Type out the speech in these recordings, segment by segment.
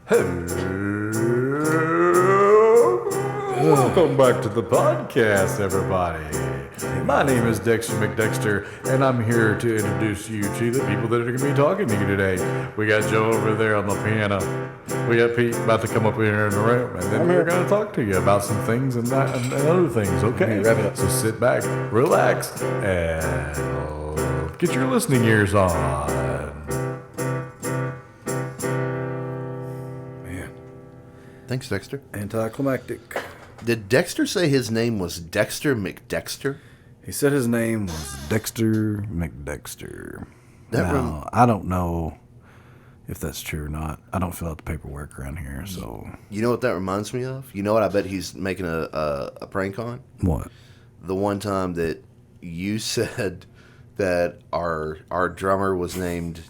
Welcome back to the podcast, everybody. My name is Dexter McDexter, and I'm here to introduce you to the people that are going to be talking to you today. We got Joe over there on the piano. We got Pete about to come up here in the room, and then we're going to talk to you about some things and other things, okay? Wrap it up. So sit back, relax, and get your listening ears on. Thanks, Dexter. Anticlimactic. Did Dexter say his name was Dexter McDexter? He said his name was Dexter McDexter. That Now, I don't know if that's true or not. I don't fill out the paperwork around here, so... You know what that reminds me of? You know what I bet he's making a prank on? What? The one time that you said that our drummer was named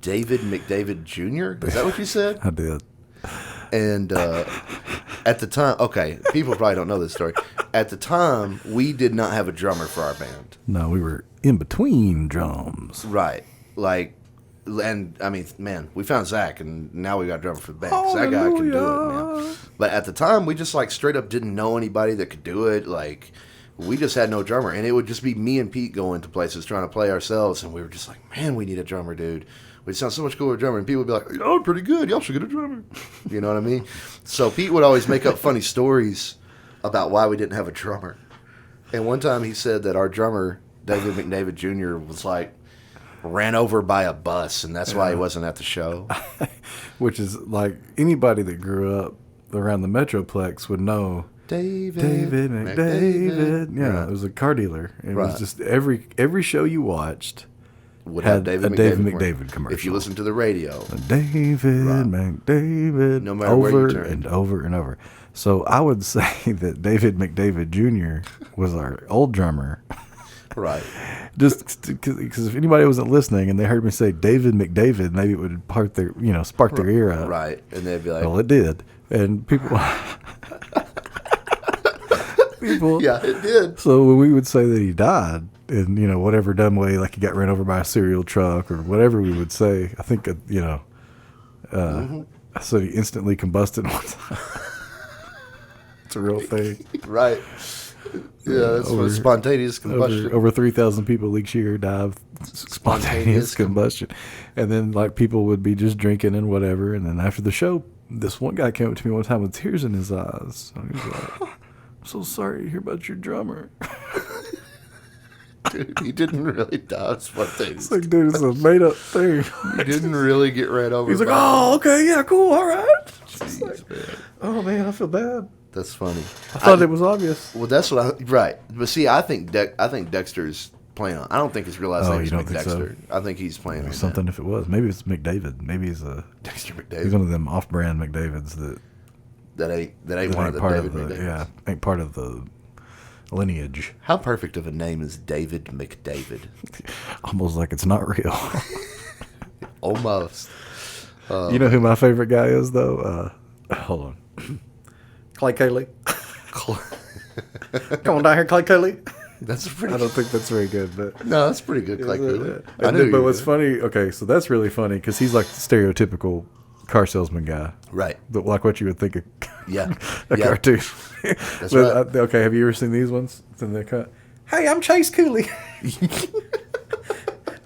David McDavid Jr.? Is that what you said? I did. And at the time, okay, people probably don't know this story. At the time, we did not have a drummer for our band. No, we were in between drums. Right. Like, and I mean, man, we found Zach, and now we got a drummer for the band. So that guy can do it, man. But at the time, we just like straight up didn't know anybody that could do it. Like, we just had no drummer, and it would just be me and Pete going to places trying to play ourselves, and we were just like, man, we need a drummer, dude. It sounds so much cooler with a drummer, and people would be like, "Oh, pretty good. Y'all should get a drummer." You know what I mean? So Pete would always make up funny stories about why we didn't have a drummer. And one time he said that our drummer, David McDavid Jr., was like ran over by a bus, and that's why he wasn't at the show. Which is like anybody that grew up around the Metroplex would know. David McDavid. Yeah, Right. it was a car dealer. It Right. was just every show you watched Would had have a David McDavid commercial. If you listen to the radio. David McDavid, No matter where you over turn. and over and over. So I would say that David McDavid Jr. was our old drummer. Right. Just because if anybody wasn't listening and they heard me say David McDavid, maybe it would spark their ear up. Right. And they'd be like, Well, it did, and people. yeah, it did. So when we would say that he died in, whatever dumb way, like he got ran over by a cereal truck or whatever we would say, I think, I said he instantly combusted one time. It's a real thing. Right. Yeah, that's what spontaneous combustion. Over 3,000 people each year die of spontaneous combustion. And then, like, people would be just drinking and whatever. And then after the show, this one guy came up to me one time with tears in his eyes. And he was like, I'm so sorry to hear about your drummer. Dude, he didn't really die of spontaneous. It's like, dude, it's a made-up thing. He didn't really get ran over. He's like, by oh, okay, yeah, cool, all right. Jeez, man. Oh, man, I feel bad. That's funny. I thought it was obvious. Well, that's what right. But see, I think Dexter's playing on. I don't think his real last name is you don't think McDexter. so? I think he's playing on Something if it was. Maybe it's McDavid. Maybe he's Dexter he's McDavid. one of them off-brand McDavids That ain't that one of the part David of the McDavids. ain't part of the lineage. How perfect of a name is David McDavid? Almost like it's not real. Almost. You know who my favorite guy is, though? Hold on. Clay Cayley. Come on down here, Clay Cayley. That's pretty. I don't think that's very good, but No, that's pretty good. Like, I knew. But what's funny? Okay, so that's really funny because he's like the stereotypical car salesman guy, Right. but like what you would think of Yeah. a Yeah. cartoon. That's But, right. okay, have you ever seen these ones? It's in the cut. Hey, I'm Chase Cooley.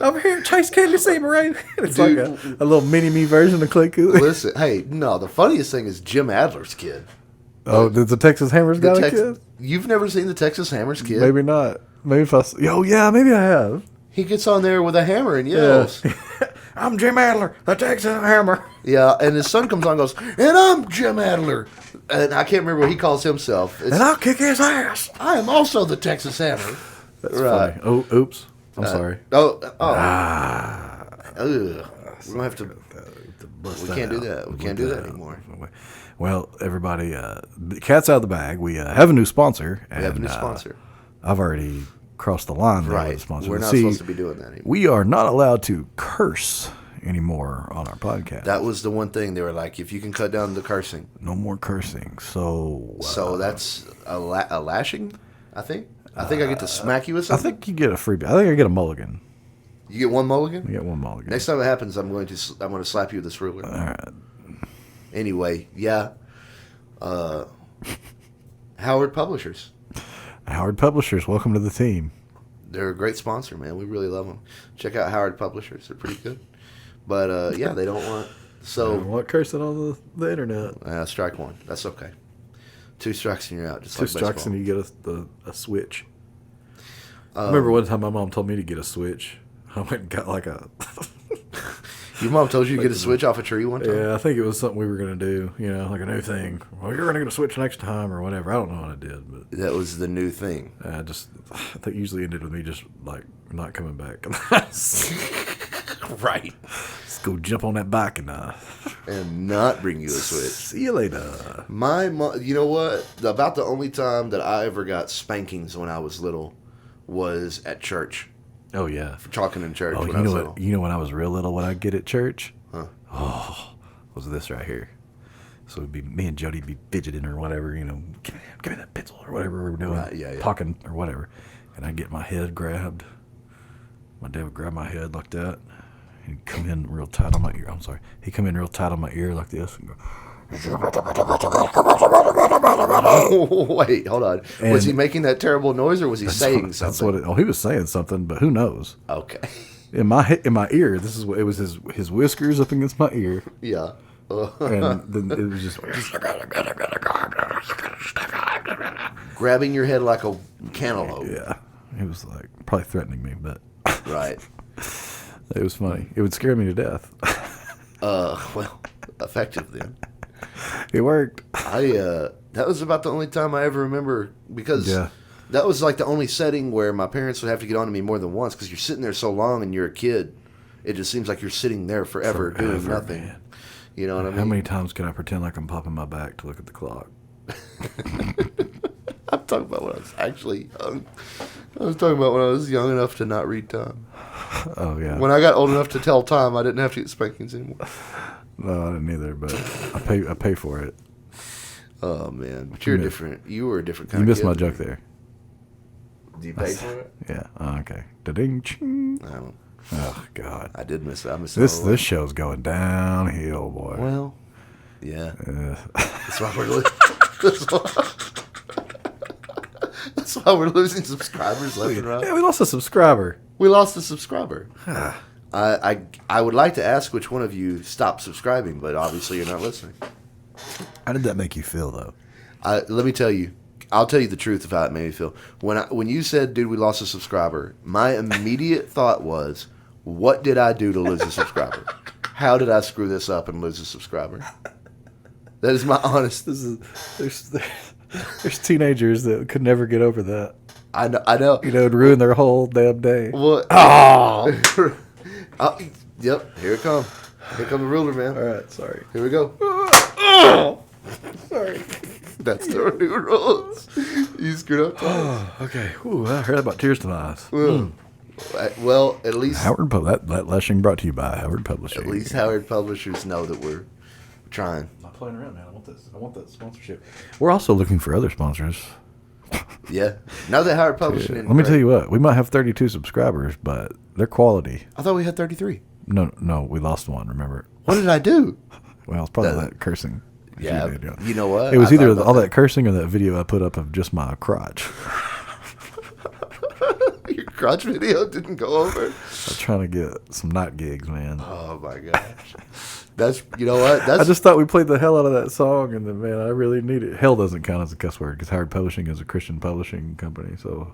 Over here at Chase Cooley Seabury. It's Dude. like a little mini-me version of Clay Cooley. Listen, hey, no, the funniest thing is Jim Adler's kid. Oh, there's a Texas Hammers guy, kid? You've never seen the Texas Hammers kid? Maybe not. Maybe if yeah, maybe I have. He gets on there with a hammer and yells. I'm Jim Adler, the Texas Hammer. Yeah, and his son comes on and goes, and I'm Jim Adler. And I can't remember what he calls himself. And I'll kick his ass. I am also the Texas Hammer. That's funny. Oh, oops. I'm sorry. Ugh. We're gonna have to. We can't do that. We can't do that anymore. Well, everybody, the cat's out of the bag. We have a new sponsor. We have a new sponsor. I've already crossed the line there with Right. the sponsor. We're But not see, supposed to be doing that anymore. we are not allowed to curse anymore on our podcast. That was the one thing they were like, if you can cut down the cursing. No more cursing. So So that's a lashing, I think. I think I get to smack you with I something. think you get a freebie. I think I get a mulligan. You get one mulligan. You get one mulligan. Next time it happens, I'm going to slap you with this ruler. All right. Anyway, yeah. Howard Publishers. Howard Publishers, welcome to the team. They're a great sponsor, man. We really love them. Check out Howard Publishers. They're pretty good. But, yeah, they don't want... So, what cursing on the internet? strike one. That's okay. 2 strikes and you're out. Just 2 like strikes baseball. and you get a Switch. I remember one time my mom told me to get a Switch. I went and got like a... Your mom told you to get a Switch off a tree one time? Yeah, I think it was something we were going to do, like a new thing. Well, you're going to get a Switch next time or whatever. I don't know what I did, but... That was the new thing. I think usually ended with me just, like, not coming back. Right. Let's go jump on that bike and not bring you a Switch. see you later. My mom, you know what? About the only time that I ever got spankings when I was little was at church. Oh, yeah. For talking in church Oh, when I was little. when I was real little, what I'd get at church? Huh. Oh, was this right here. So it'd be me and Jody be fidgeting or whatever, give me that pencil or whatever we were doing, Right, yeah. talking or whatever. And I'd get my head grabbed. My dad would grab my head like that. He'd come in real tight on my ear. I'm sorry. He'd come in real tight on my ear like this and go... Wait, hold on. Was he making that terrible noise or was he saying something? That's what he was saying something, but who knows? Okay. In my ear, this is what it was. His whiskers up against my ear, Yeah. and then it was just Grabbing your head like a cantaloupe. yeah. It was like probably threatening me, but Right. it was funny. It would scare me to death. Well, effective then. It worked. That was about the only time I ever remember because Yeah. that was like the only setting where my parents would have to get on to me more than once because you're sitting there so long and you're a kid. It just seems like you're sitting there forever doing nothing. Man. You know what I mean? How many times can I pretend like I'm popping my back to look at the clock? I'm talking about when I was actually young. I was talking about when I was young enough to not read time. Oh yeah. When I got old enough to tell time, I didn't have to get spankings anymore. No, I didn't either, but I pay for it. Oh man, but you're different. You were a different kind You of missed kid. my joke there. Do you pay for it? Yeah. Oh, okay. Da-ding, ching. I don't. Oh God. I did miss it. I missed it. This show's going downhill, boy. Well, yeah. Uh, That's why we're that's why we're losing subscribers left and right. yeah, we lost a subscriber. We lost a subscriber. I would like to ask which one of you stopped subscribing, but obviously you're not listening. How did that make you feel, though? Let me tell you. I'll tell you the truth of how it made me feel. When you said, dude, we lost a subscriber, my immediate thought was, what did I do to lose a subscriber? How did I screw this up and lose a subscriber? That is my honest... There's teenagers that could never get over that. I know. It'd ruin their whole damn day. What? Oh! Yep, here it comes. Here come the ruler, man. All right, sorry. Here we go. Sorry. That's the new rules. You screwed up. Oh, okay. Ooh, I heard about tears to my eyes. Well, at least That lashing brought to you by Howard Publishing. at least Howard Publishers know that we're trying. I'm not playing around, man. I want that sponsorship. We're also looking for other sponsors. Yeah. Now that Howard Publishing... Let me tell you what. We might have 32 subscribers, but they're quality. I thought we had 33. No, we lost one, remember? What did I do? Well, it's probably that cursing. Yeah. You did, You know what? It was I either thought about all that cursing or that video I put up of just my crotch. Your crotch video didn't go over? I'm trying to get some night gigs, man. Oh, my gosh. That's... You know what? That's... I just thought we played the hell out of that song, and then, man, I really need it. Hell doesn't count as a cuss word because Howard Publishing is a Christian publishing company, so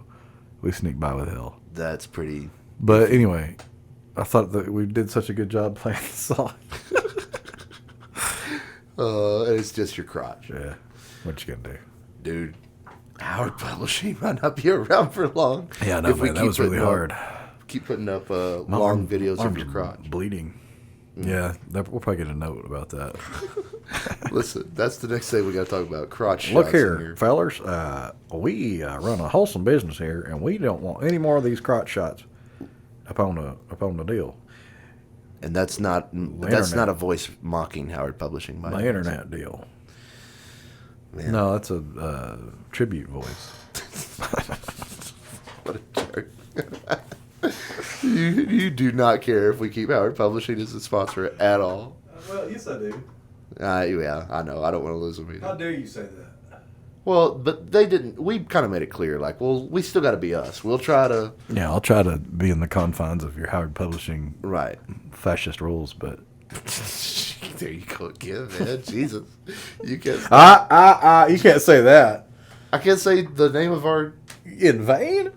we sneak by with hell. That's pretty... But anyway, I thought that we did such a good job playing the song. It's just your crotch. Yeah. What you gonna do? Dude, Howard Publishing might not be around for long. Yeah, no, if we man, that keep was really putting up- hard. Keep putting up My long videos of arms your are crotch. bleeding. Yeah, we'll probably get a note about that. Listen, that's the next thing we got to talk about. Crotch Look shots in here, fellas. We run a wholesome business here, and we don't want any more of these crotch shots upon the deal. And that's not internet. a voice mocking Howard Publishing. My internet deal. Man. No, that's a tribute voice. What a jerk. You do not care if we keep Howard Publishing as a sponsor at all. Well, yes, I do. Yeah, I know. I don't want to lose them either. How dare you say that? Well, but they didn't. We kind of made it clear, like, well, we still got to be us. We'll try to. Yeah, I'll try to be in the confines of your Howard Publishing Right. fascist rules, but There you go again, man. Jesus, you can't. you can't say that I can't say the name of our. in vain.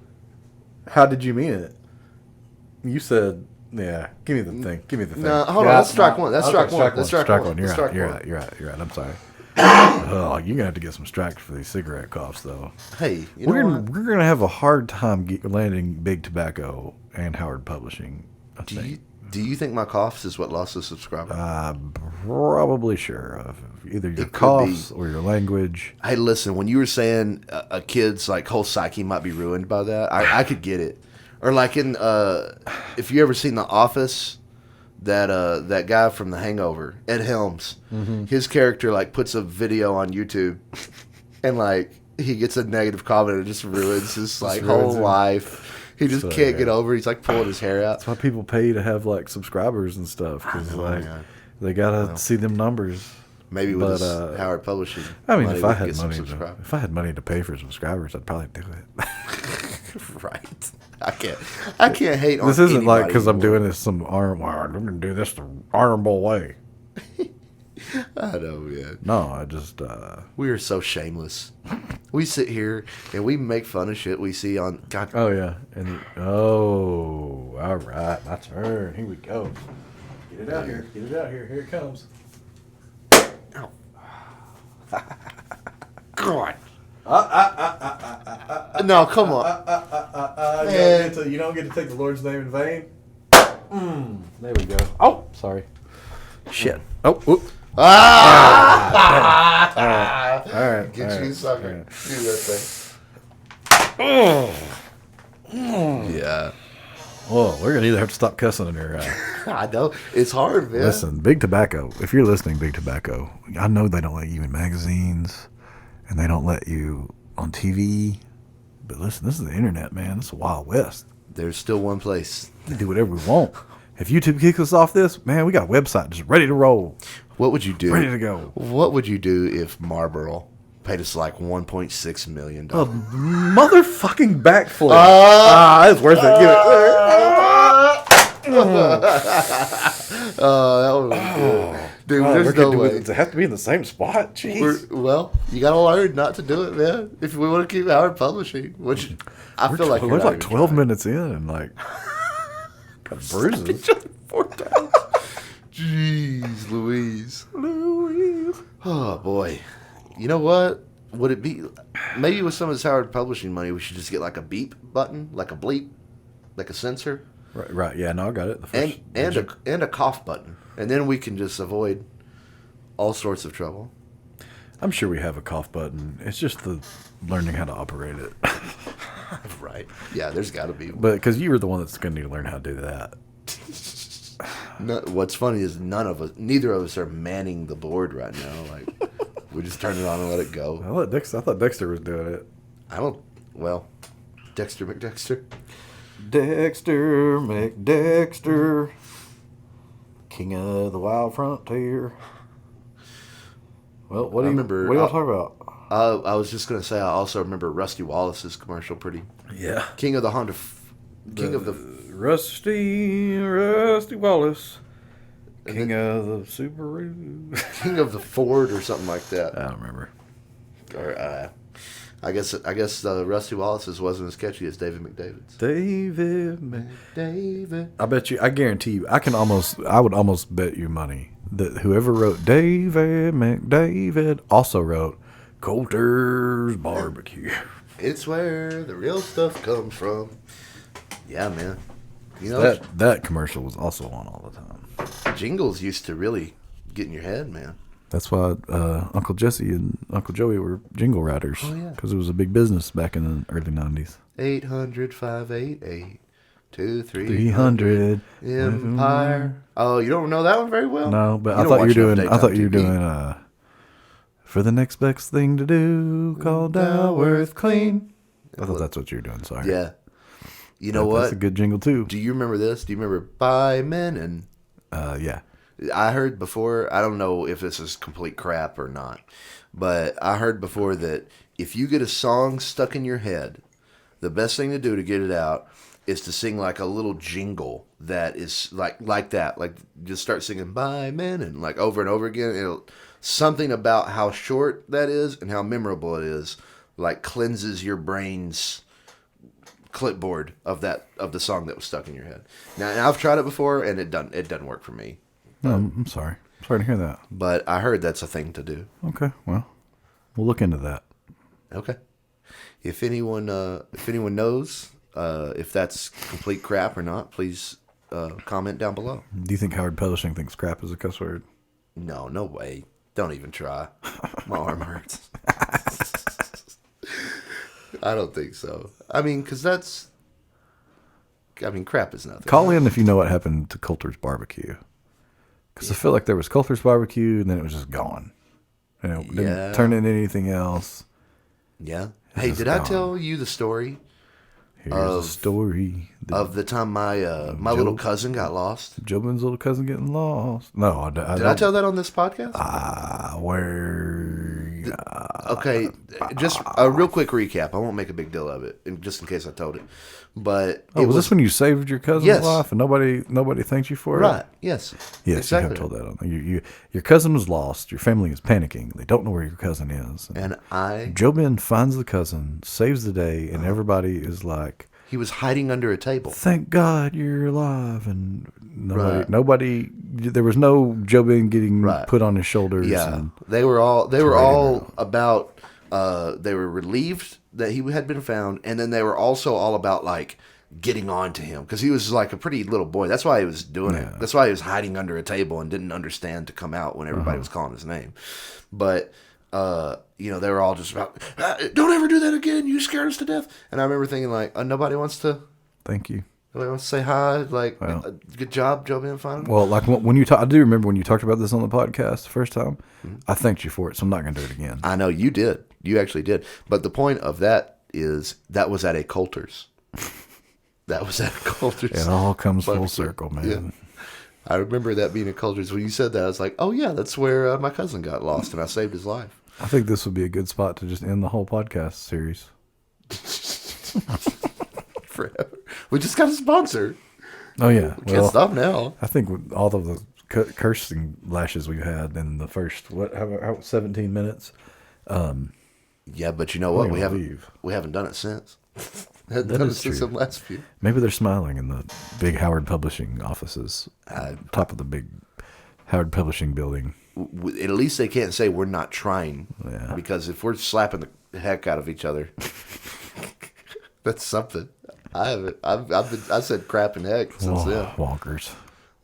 How did you mean it? You said, "Yeah, give me the thing. Give me the thing." No, hold on. Let's strike one. Let's strike one. Let's strike one. You're Let's right. strike You're one. right. You're right. You're right. I'm sorry. Oh, you're gonna have to get some strikes for these cigarette coughs, though. Hey, you know what? We're gonna have a hard time landing Big Tobacco and Howard Publishing. I Do think. you think my coughs is what lost a subscriber? Probably sure of either your It could coughs be. or your language. Hey, listen, when you were saying a kid's like whole psyche might be ruined by that, I could get it. Or like in if you ever seen The Office, that guy from The Hangover, Ed Helms, his character like puts a video on YouTube, and like he gets a negative comment and it just ruins his like whole ruins him. life. He just So, can't yeah. get over. He's like pulling his hair out. That's why people pay to have like subscribers and stuff because like man. they gotta see them numbers. Maybe with But, this Howard Publishing. I mean, if we I could had get some money, subscribers. if I had money to pay for subscribers, I'd probably do it. Right. I can't hate on This isn't like anybody because I'm anymore. doing this some I'm gonna do this the honorable way. I know, man. No, I just We are so shameless. We sit here and we make fun of shit we see on. God, oh yeah, and all right, my turn. Here we go. Get it out here. Get it out here. Here it comes. God. No, come on. You don't get to take the Lord's name in vain. There we go. Oh, sorry. Shit. Oh, whoop. All right. Get all you, right, sucker. all right. Do that thing. Yeah. Well, we're gonna either have to stop cussing in here. I know. It's hard, man. Listen, Big Tobacco. If you're listening, Big Tobacco, I know they don't let you in magazines, and they don't let you on TV. But listen, this is the internet, man. This is the Wild West. There's still one place. We can do whatever we want. If YouTube kicks us off this, man, we got a website just ready to roll, What would you do? ready to go. What would you do if Marlboro paid us like $1.6 million? Motherfucking backflip. It's worth it. Give it. That would be good. Dude, there's no way. Does it have to be in the same spot? Jeez. Well, you got to learn not to do it, man. If we want to keep Howard Publishing, which I feel like we're you're not like even 12 trying. minutes in and like got bruises. 4 times. Jeez, Louise. Oh, boy. You know what? Would it be... Maybe with some of this Howard Publishing money, we should just get like a beep button, like a bleep, like a censor, Right. Yeah, no, I got it. The first, and a cough button. And then we can just avoid all sorts of trouble. I'm sure we have a cough button. It's just the learning how to operate it. Right. Yeah, there's got to be. But because you were the one that's going to need to learn how to do that. No, what's funny is neither of us are manning the board right now. Like, we just turn it on and let it go. I thought Dexter was doing it. Dexter McDexter. Dexter McDexter, king of the wild frontier. Well, what do y'all talk about? I was just gonna say I also remember Rusty Wallace's commercial pretty. Yeah, King of the Honda. King of the Rusty Wallace, king of the Subaru. King of the Ford or something like that. I don't remember. Or I guess Rusty Wallace's wasn't as catchy as David McDavid's. David. I guarantee you, I would almost bet you money that whoever wrote David McDavid also wrote Coulter's Barbecue. It's where the real stuff comes from. Yeah, man. You know, That commercial was also on all the time. jingles used to really get in your head, man. That's why Uncle Jesse and Uncle Joey were jingle writers. Oh, yeah. Because it was a big business back in the early 90s. 800-588-2300 300. Empire. Oh, you don't know that one very well? No, but You I don't thought watch you were enough doing. I thought daytime you were TV. doing. For the next best thing to do, call Dalworth Clean. I thought that's what you were doing. Sorry. Yeah. You know That's what? a good jingle too. Do you remember this? Do you remember By Men and Yeah. I heard before, I don't know if this is complete crap or not, but I heard before that if you get a song stuck in your head, the best thing to do to get it out is to sing like a little jingle that is like that. Like just start singing "Bye Man" and like over and over again. It'll something about how short that is and how memorable it is, like cleanses your brain's clipboard of the song that was stuck in your head. Now I've tried it before and it doesn't work for me. No, I'm sorry. Sorry to hear that. But I heard that's a thing to do. Okay, well, we'll look into that. Okay. If anyone knows if that's complete crap or not, please comment down below. Do you think Howard Publishing thinks crap is a cuss word? No way. Don't even try. My arm hurts. I don't think so. I mean, because crap is nothing. Call in if you know what happened to Coulter's Barbecue. Because I feel like there was Coulter's Barbecue, and then it was just gone. And it didn't turn into anything else. Yeah. Hey, did I tell you the story? Here's a story of the time my little cousin got lost. Jobin's little cousin getting lost. No, did I tell that on this podcast? Okay, just a real quick recap. I won't make a big deal of it, just in case I told it. But was this when you saved your cousin's life and nobody thanked you for it? Right. Yes. Yes. Exactly. You have told that on your cousin was lost. Your family is panicking. They don't know where your cousin is. And Jobin finds the cousin, saves the day, and everybody is like, he was hiding under a table. Thank God you're alive. And nobody there was no Jobin getting put on his shoulders. Yeah. And they were all about, they were relieved that he had been found. And then they were also all about like getting on to him because he was like a pretty little boy. That's why he was doing it. That's why he was hiding under a table and didn't understand to come out when everybody was calling his name. But, they were all just about, don't ever do that again. You scared us to death. And I remember thinking like, nobody wants to. Thank you. Nobody wants to say hi. Like, good job, Jobin, finding him. Well, like when you I do remember when you talked about this on the podcast the first time, I thanked you for it. So I'm not going to do it again. I know you did. You actually did. But the point of that is that was at a Coulter's. That was at a Coulter's. It all comes full circle, man. Yeah. I remember that being a Coulter's. When you said that, I was like, oh, yeah, that's where my cousin got lost, and I saved his life. I think this would be a good spot to just end the whole podcast series. Forever. We just got a sponsor. Oh, yeah. We can't stop now. I think with all of the cursing lashes we've had in the first, 17 minutes. Yeah, but you know what? We haven't done it since. Haven't done it since the last few. Maybe they're smiling in the big Howard Publishing offices, top of the big Howard Publishing building. At least they can't say we're not trying. Yeah. Because if we're slapping the heck out of each other, that's something. I said crap and heck since then. Wonkers.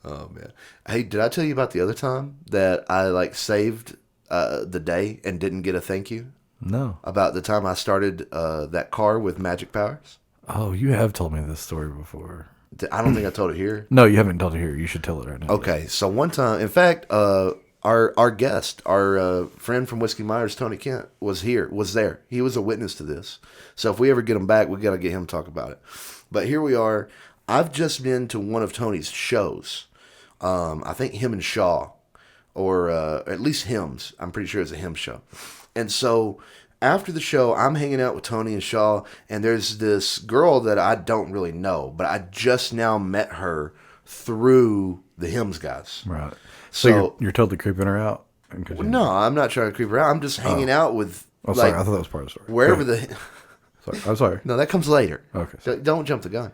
Oh man. Hey, did I tell you about the other time that I saved the day and didn't get a thank you? No. About the time I started that car with magic powers? Oh, you have told me this story before. I don't think I told it here. No, you haven't told it here. You should tell it right now. Okay, so one time, in fact, our guest, our friend from Whiskey Myers, Tony Kent, was there. He was a witness to this. So if we ever get him back, we got to get him to talk about it. But here we are. I've just been to one of Tony's shows. I think him and Shaw, or at least hymns. I'm pretty sure it's a hymn show. And so after the show, I'm hanging out with Tony and Shaw, and there's this girl that I don't really know, but I just now met her through the hymns guys. Right. So you're totally creeping her out? No, I'm not trying to creep her out. I'm just hanging out with. Oh, sorry. I thought that was part of the story. Wherever Sorry. I'm sorry. No, that comes later. Okay. Don't jump the gun.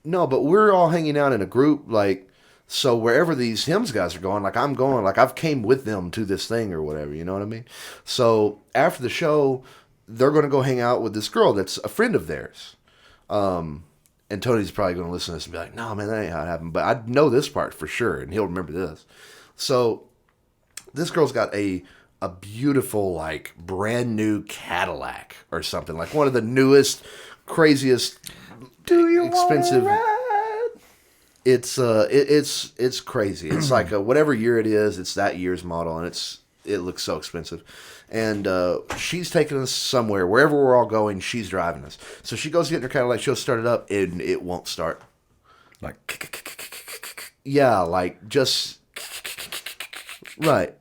No, but we're all hanging out in a group, so wherever these hymns guys are going, I'm going, I've came with them to this thing or whatever, you know what I mean? So after the show, they're going to go hang out with this girl that's a friend of theirs. And Tony's probably going to listen to this and be like, no, man, that ain't how it happened. But I know this part for sure, and he'll remember this. So this girl's got a beautiful, brand new Cadillac or something, one of the newest, craziest, expensive. It's crazy. It's whatever year it is, it's that year's model, and it looks so expensive. And she's taking us somewhere, wherever we're all going, she's driving us. So she goes to get in her Cadillac, she'll start it up, and it won't start. Yeah, just Right.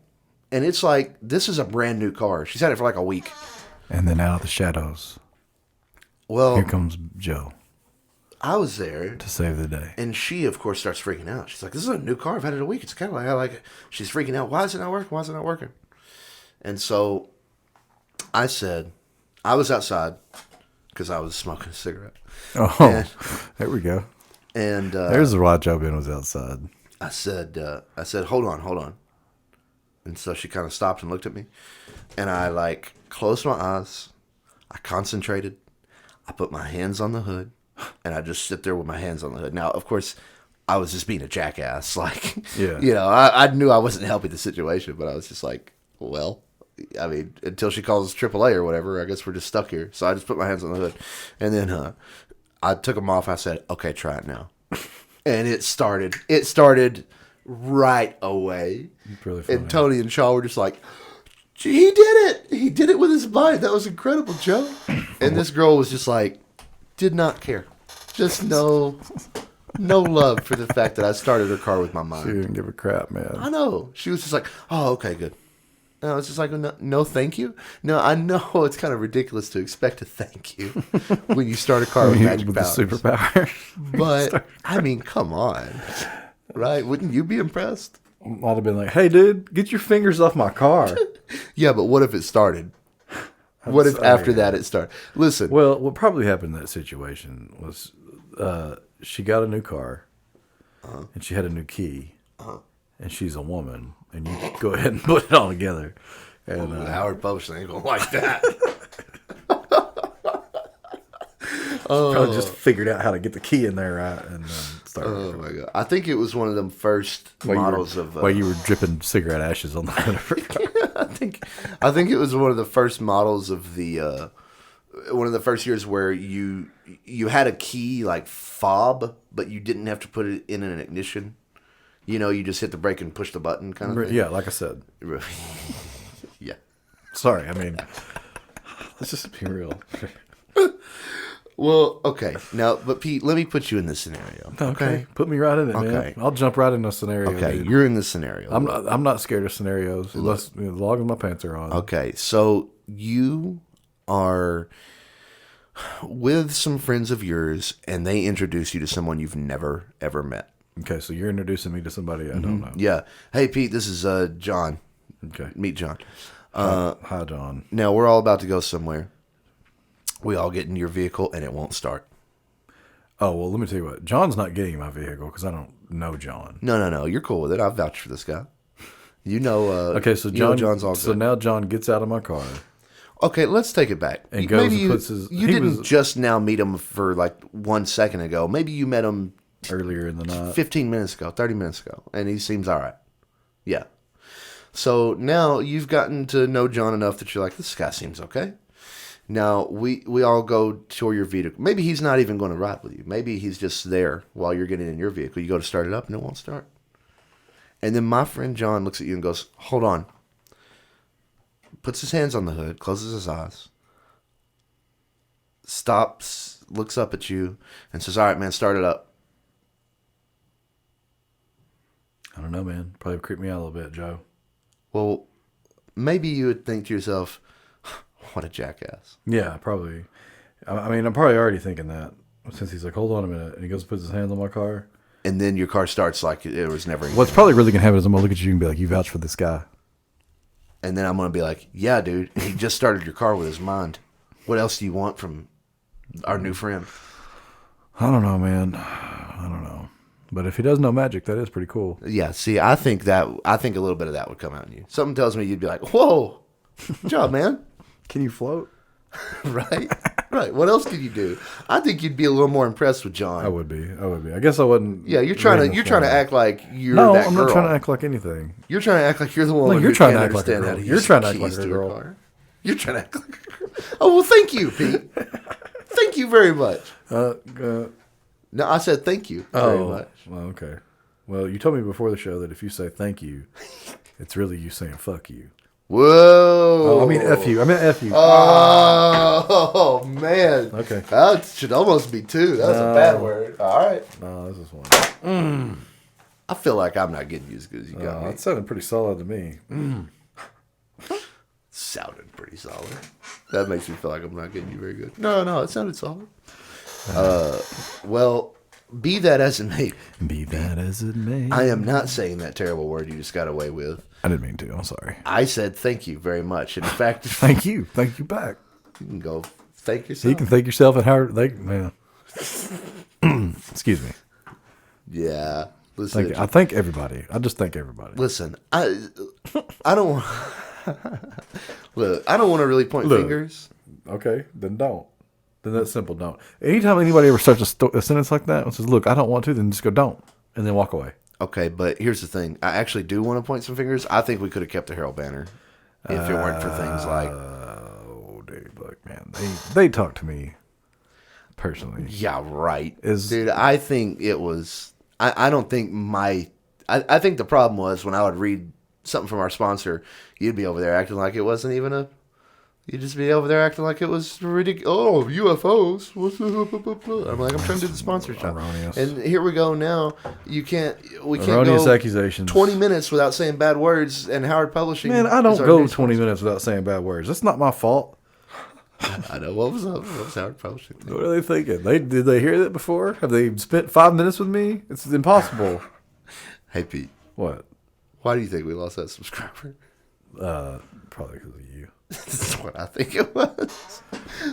And it's like, this is a brand new car. She's had it for like a week. And then out of the shadows, Well, here comes Joe I was there. to save the day. And she, of course, starts freaking out. She's like, this is a new car. I've had it a week. It's kind of like, I like it. She's freaking out. Why is it not working? Why is it not working? And so I said, I was outside because I was smoking a cigarette. Oh, And- there we go. And There's why Joe Ben was outside. I said, hold on. And so she kind of stopped and looked at me. And I like closed my eyes. I concentrated. I put my hands on the hood. And I just sit there with my hands on the hood. Now, of course, I was just being a jackass. Like, Yeah. you know, I knew I wasn't helping the situation, but I was just like, well, I mean, until she calls AAA or whatever, I guess we're just stuck here. So I just put my hands on the hood. And then I took them off. I said, okay, try it now. And it started. It started right away. Really funny. And Tony and Shaw were just like, he did it. He did it with his mind. That was incredible, Joe. And this girl was just like, did not care. Just no love for the fact that I started her car with my She mind. didn't give a crap, man. I know. She was just like, oh, okay, good. And I was just like, no, thank you. No, I know it's kind of ridiculous to expect a thank you when you start a car with magic with the powers. superpower. But, I mean, come on. Right? Wouldn't you be impressed? I'd have been like, hey, dude, get your fingers off my car. Yeah, but what if it started? What if after that it started? Listen. Well, what probably happened in that situation was she got a new car, and she had a new key, and she's a woman, and you go ahead and put it all together. And Howard Publishing ain't going to like that. probably just figured out how to get the key in there right, and started. Oh, my God. I think it was one of them first models of... while you were dripping cigarette ashes on the hood of her car. I think it was one of the first models of the one of the first years where you had a key like fob, but you didn't have to put it in an ignition. You know, you just hit the brake and push the button kind of thing. Yeah, like I said. Yeah. Sorry, I mean, let's just be real. Well, okay. Now, but Pete, let me put you in this scenario. Okay, put me right in it, man. Okay. I'll jump right in the scenario. Okay, dude. you're in this scenario. I'm not scared of scenarios unless as long as my pants are on. Okay, so you are with some friends of yours, and they introduce you to someone you've never ever met. Okay, so you're introducing me to somebody I don't know. Yeah. Hey, Pete, this is John. Okay. Meet John. Hi, John. Now we're all about to go somewhere. We all get in your vehicle, and it won't start. Oh, well, let me tell you what. John's not getting in my vehicle because I don't know John. No. You're cool with it. I've vouched for this guy. You know. Okay, so John's all good. So now John gets out of my car. Okay, let's take it back. And goes Maybe and puts his- you he didn't was- just now meet him for like 1 second ago. Maybe you met him Earlier in the night. 15 minutes ago, 30 minutes ago, and he seems all right. Yeah. So now you've gotten to know John enough that you're like, this guy seems okay. Now we all go to your vehicle. Maybe he's not even going to ride with you. Maybe he's just there while you're getting in your vehicle. You go to start it up and it won't start. And then my friend John looks at you and goes, hold on. Puts his hands on the hood, closes his eyes, stops, looks up at you, and says, all right, man, start it up. I don't know, man. Probably creeped me out a little bit, Joe. Well, maybe you would think to yourself, what a jackass. Yeah, probably. I mean, I'm probably already thinking that since he's like, hold on a minute. And he goes and puts his hands on my car. And then your car starts like it was never. What's probably really going to happen is I'm going to look at you and be like, you vouch for this guy. And then I'm going to be like, yeah, dude, he just started your car with his mind. What else do you want from our new friend? I don't know, man. I don't know. But if he does know magic, that is pretty cool. Yeah, see, I think a little bit of that would come out in you. Something tells me you'd be like, whoa, good job, man. Can you float? Right? Right. What else could you do? I think you'd be a little more impressed with John. I would be. I guess I wouldn't. Yeah, you're trying to act like you're no, that I'm girl. not trying to act like anything. You're trying to act like you're the one. No, you're who trying to can't act like a understand girl. how to You're use trying to act keys like a to girl. car. You're trying to act like a girl. Oh, well, thank you, Pete. Thank you very much. No, I said thank you very much. Well, okay. Well, you told me before the show that if you say thank you, it's really you saying fuck you. Whoa. Oh, I mean F you. I meant F you. Oh, man. Okay. That should almost be two. That's a bad word. All right. No, this is one. I feel like I'm not getting you as good as you got me. That sounded pretty solid to me. Sounded pretty solid. That makes me feel like I'm not getting you very good. No, it sounded solid. Well, be that as it may. Be that as it may. I am not saying that terrible word you just got away with. I didn't mean to. I'm sorry. I said thank you very much. In fact, Thank you. Thank you back. you can go thank yourself. You can thank yourself and how they man. Excuse me. Yeah. Listen, I thank everybody. I just thank everybody. listen. I don't. Look, I don't want to really point fingers. Okay, then don't. Then that's simple. Don't. Anytime anybody ever starts a sentence like that and says, "Look, I don't want to," then just go, "Don't," and then walk away. Okay, but here's the thing. I actually do want to point some fingers. I think we could have kept the Herald banner if it weren't for things like. Oh, dude, look, man, they talk to me personally. Yeah, right. Is- Dude, I think it was. I don't think I think the problem was when I would read something from our sponsor, you'd be over there acting like it wasn't even a. You'd just be over there acting like it was ridiculous. Oh, UFOs. I'm like, I'm trying to do the sponsorship. Erroneous. And here we go now. We can't Erroneous go accusations. 20 minutes without saying bad words, and Howard Publishing. Man, I is don't our go new 20 minutes without saying bad words. That's not my fault. sponsor. I know. What was Howard Publishing? What are they thinking? Did they hear that before? Have they spent 5 minutes with me? It's impossible. Hey, Pete. What? Why do you think we lost that subscriber? Probably because of you. That's what I think it was.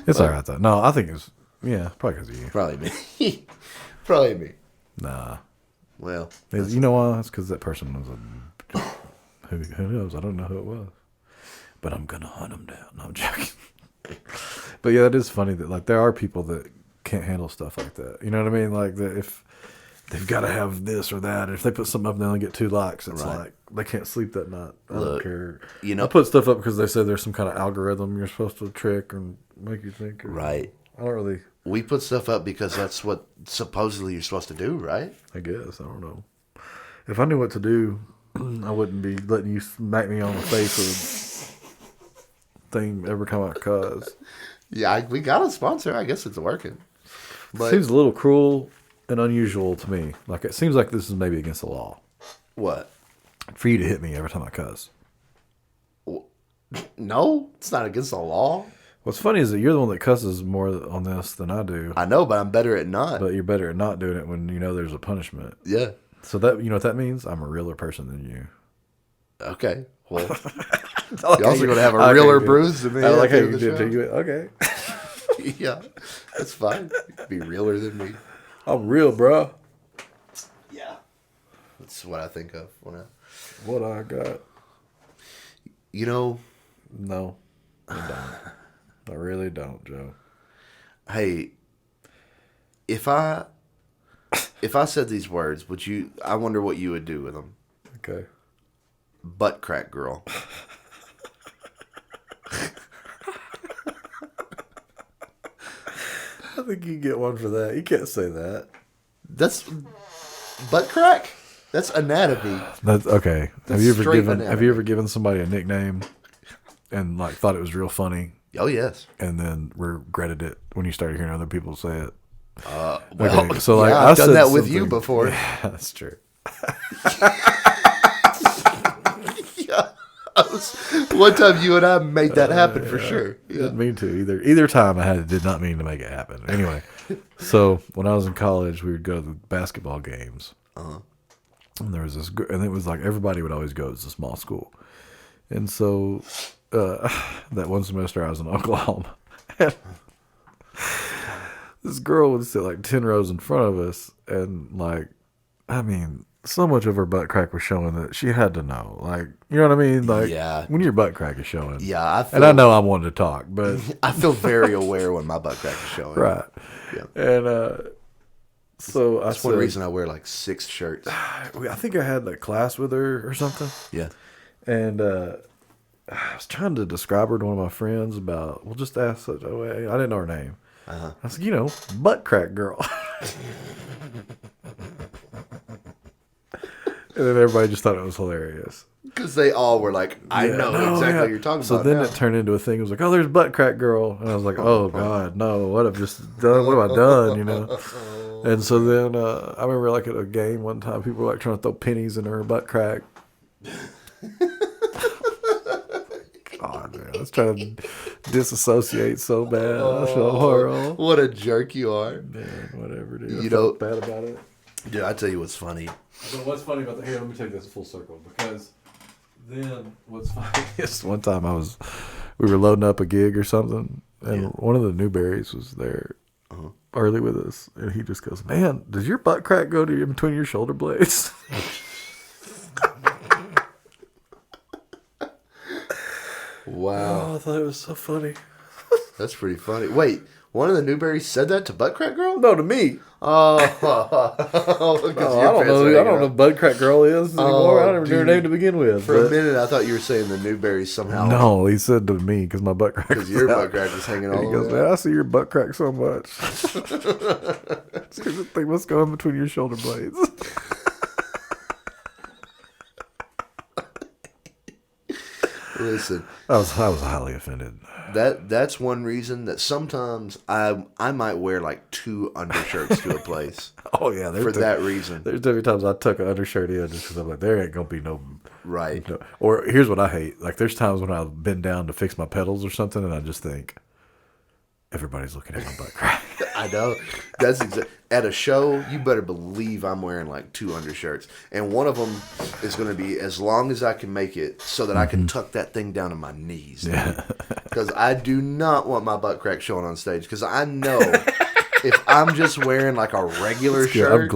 It's all right though. No, I think it was. Yeah, probably because of you. Probably me. Probably me. Nah. Well, You know why? It's because that person was a. Who knows? I don't know who it was. But I'm gonna hunt him down. No, I'm joking. But yeah, it is funny that like there are people that can't handle stuff like that. You know what I mean? Like that if they've got to have this or that, if they put something up and they only get 2 likes, it's Right. like they can't sleep that night. I Look, don't care. you know- I put stuff up because they say there's some kind of algorithm you're supposed to trick and make you think. right. I don't really. We put stuff up because that's what supposedly you're supposed to do, right? I guess I don't know. If I knew what to do, I wouldn't be letting you smack me on the face or thing ever come out. Cause Yeah, we got a sponsor. I guess it's working. it But seems a little cruel and unusual to me. Like it seems like this is maybe against the law what? for you to hit me every time I cuss. No, it's not against the law. What's funny is that you're the one that cusses more on this than I do, I know, but I'm better at not. but you're better at not doing it when you know there's a punishment. Yeah. So that you know what that means? I'm a realer person than you. Okay. Well, You're you're also going to have a realer bruise than me. I like how at you the end of did. the Okay, show. Yeah, that's fine. You can be realer than me. I'm real, bro. Yeah. That's what I think of when I. What I got? You know, No, I don't. I really don't, Joe. hey, if I said these words, would you? I wonder what you would do with them. Okay. Butt crack girl. I think you get one for that. You can't say that. That's butt crack. That's anatomy. That's okay. That's Have you ever straight given anatomy. somebody a nickname and like thought it was real funny Oh yes. and then regretted it when you started hearing other people say it? Well, Okay, so like yeah, I I've done said that with you something- before. Yeah, that's true. Yeah. One time you and I made that happen for sure. Yeah. Didn't mean to either time. Did not mean to make it happen. Anyway, so when I was in college, we would go to the basketball games, and there was this, and it was like everybody would always go. It's a small school, and so that one semester I was in Oklahoma. This girl would sit like 10 rows in front of us, and like, I mean, so much of her butt crack was showing that she had to know. Like, you know what I mean? Like, Yeah. when your butt crack is showing. Yeah, And I know I'm wanting to talk, but I feel very aware when my butt crack is showing. right. Yeah. And so I That's said, one reason I wear like 6 shirts. I think I had like class with her or something, Yeah. and I was trying to describe her to one of my friends about. Well, just ask such a way. I didn't know her name. I said, butt crack girl. And then everybody just thought it was hilarious. Because they all were like, I know exactly what you're talking so about. So then now. it turned into a thing. It was like, oh, there's butt crack girl. And I was like, oh, God, no. What have I just done? What have I done, you know? And so then I remember like at a game one time, people were like trying to throw pennies in her butt crack. God, man. I was trying to disassociate so bad. What a jerk you are. Man, whatever, dude. You know, bad about it. Dude, I tell you what's funny. But what's funny about that? Here, let me take this full circle. Because then what's funny is one time we were loading up a gig or something, and one of the Newberries was there early with us, and he just goes, "Man, does your butt crack go to in between your shoulder blades?" Wow. Oh, I thought it was so funny. That's pretty funny. Wait, one of the Newberries said that to Butt Crack Girl? No, to me. Oh, I don't know. I don't know who Butt Crack Girl is anymore. I don't even know her name to begin with. For a minute, I thought you were saying the Newberries somehow. No, he said to me because my butt crack. Because your butt crack was hanging all over. He goes, "Man, I see your butt crack so much. They must go in between your shoulder blades." Listen, I was highly offended. That's one reason that sometimes I might wear like 2 undershirts to a place. Oh yeah, for that reason. There's every times I tuck an undershirt in just because I'm like, there ain't gonna be no right. No. Or here's what I hate: like there's times when I'll bend down to fix my pedals or something, and I just think everybody's looking at my butt crack. I know. That's at a show. You better believe I'm wearing like 2 undershirts, and one of them is going to be as long as I can make it, so that I can tuck that thing down to my knees. Yeah. Because I do not want my butt crack showing on stage. Because I know if I'm just wearing like a regular shirt, I'm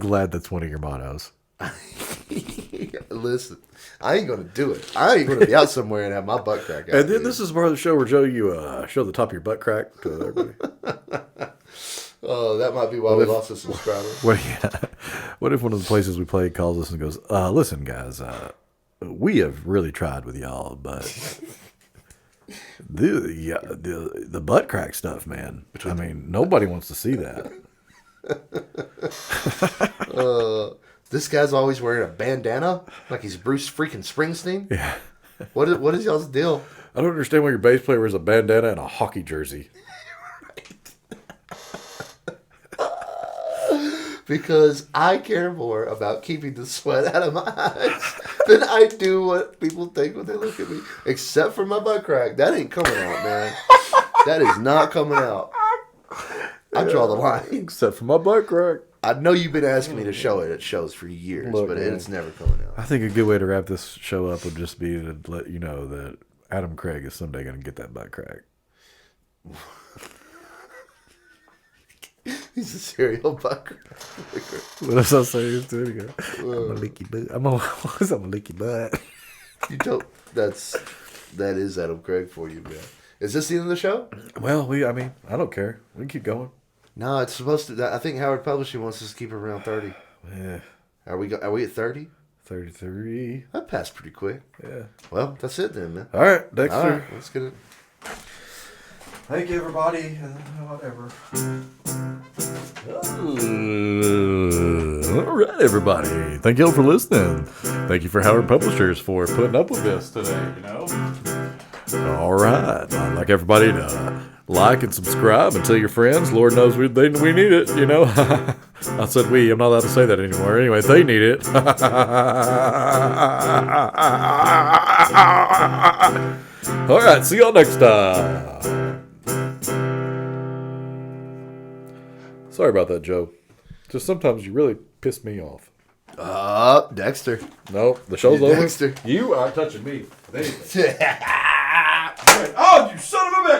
glad that's one of your mottos. Listen, I ain't gonna do it. I ain't gonna be out somewhere and have my butt crack out. And then this is part of the show where Joe, you show the top of your butt crack to everybody. Oh, that might be why we lost a subscriber. What if one of the places we play calls us and goes, "Listen, guys, we have really tried with y'all, but the butt crack stuff, man. I mean, nobody wants to see that." This guy's always wearing a bandana, like he's Bruce freaking Springsteen. Yeah. What is y'all's deal? I don't understand why your bass player wears a bandana and a hockey jersey. Because I care more about keeping the sweat out of my eyes than I do what people think when they look at me. Except for my butt crack. That ain't coming out, man. That is not coming out. I draw the line. Except for my butt crack. I know you've been asking me to show it at shows for years, but it's never coming out. I think a good way to wrap this show up would just be to let you know that Adam Craig is someday going to get that butt crack. He's a serial butt crack. What else I say to it again? I'm a leaky butt. I'm a leaky butt. You don't. That is Adam Craig for you, man. Is this the end of the show? Well, I don't care. We can keep going. No, it's supposed to. I think Howard Publishing wants us to keep it around 30. Yeah. Are we at 30? 33. That passed pretty quick. Yeah. Well, that's it then, man. All right, Dexter. All right, let's get it. Thank you, everybody. Whatever. All right, everybody. Thank you all for listening. Thank you for Howard Publishers for putting up with this today, All right. I'd like everybody to like and subscribe and tell your friends. Lord knows we need it, I said we. I'm not allowed to say that anymore. Anyway, they need it. All right. See y'all next time. Sorry about that, Joe. Just sometimes you really piss me off. Dexter. Nope, the show's over. Dexter. You are touching me.